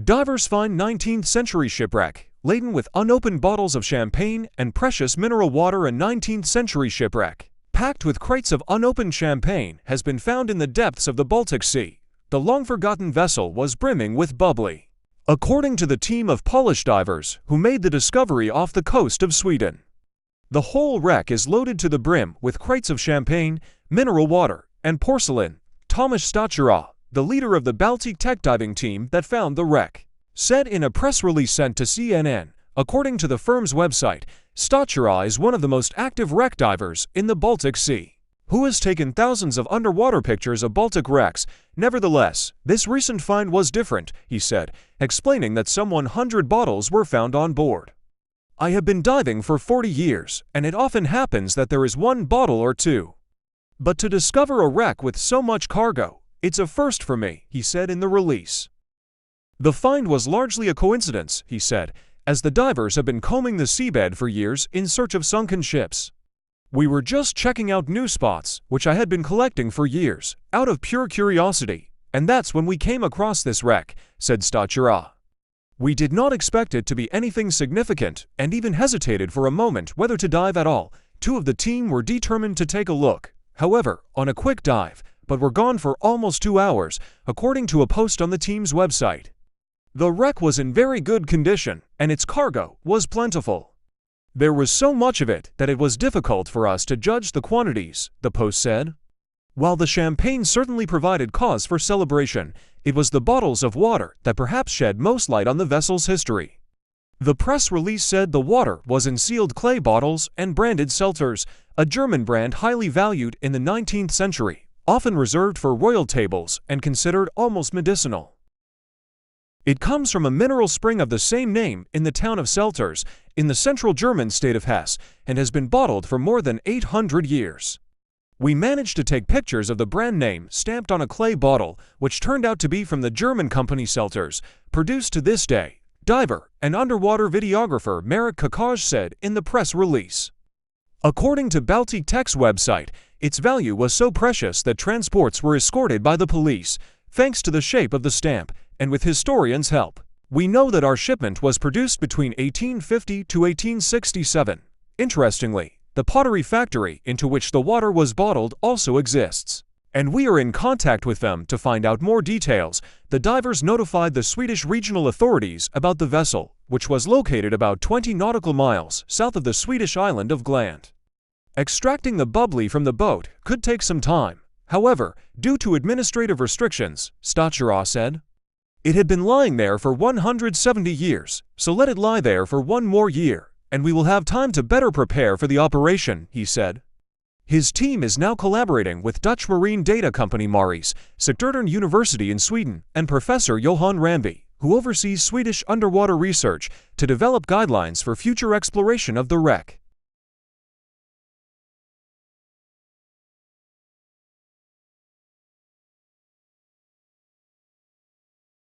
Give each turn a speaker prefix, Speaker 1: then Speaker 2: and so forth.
Speaker 1: Divers find 19th century shipwreck, laden with unopened bottles of champagne and precious mineral water. A 19th century shipwreck, packed with crates of unopened champagne, has been found in the depths of the Baltic Sea. The long-forgotten vessel was brimming with bubbly, according to the team of Polish divers who made the discovery off the coast of Sweden. The whole wreck is loaded to the brim with crates of champagne, mineral water, and porcelain. Tomasz Stachura, the leader of the Baltictech diving team that found the wreck, said in a press release sent to CNN. According to the firm's website, Stachura is one of the most active wreck divers in the Baltic Sea, who has taken thousands of underwater pictures of Baltic wrecks. Nevertheless, this recent find was different, he said, explaining that some 100 bottles were found on board. "I have been diving for 40 years, and it often happens that there is one bottle or two. But to discover a wreck with so much cargo, it's a first for me," he said in the release. The find was largely a coincidence, he said, as the divers have been combing the seabed for years in search of sunken ships. "We were just checking out new spots, which I had been collecting for years, out of pure curiosity, and that's when we came across this wreck," said Stachura. "We did not expect it to be anything significant and even hesitated for a moment whether to dive at all. Two of the team were determined to take a look, however, on a quick dive, but were gone for almost 2 hours, according to a post on the team's website. The wreck was in very good condition, and its cargo was plentiful. There was so much of it that it was difficult for us to judge the quantities," the post said. While the champagne certainly provided cause for celebration, it was the bottles of water that perhaps shed most light on the vessel's history. The press release said the water was in sealed clay bottles and branded seltzers, a German brand highly valued in the 19th century, often reserved for royal tables and considered almost medicinal. It comes from a mineral spring of the same name in the town of Selters, in the central German state of Hesse, and has been bottled for more than 800 years. "We managed to take pictures of the brand name stamped on a clay bottle, which turned out to be from the German company Selters, produced to this day," diver and underwater videographer Marek Kakaj said in the press release. According to Baltictech's website, its value was so precious that transports were escorted by the police, thanks to the shape of the stamp, and with historians' help. "We know that our shipment was produced between 1850 to 1867. Interestingly, the pottery factory into which the water was bottled also exists, and we are in contact with them to find out more details." The divers notified the Swedish regional authorities about the vessel, which was located about 20 nautical miles south of the Swedish island of Gland. Extracting the bubbly from the boat could take some time, however, due to administrative restrictions, Stachura said. "It had been lying there for 170 years, so let it lie there for one more year, and we will have time to better prepare for the operation," he said. His team is now collaborating with Dutch marine data company Maris, Sigtuna University in Sweden, and Professor Johan Ramby, who oversees Swedish underwater research, to develop guidelines for future exploration of the wreck.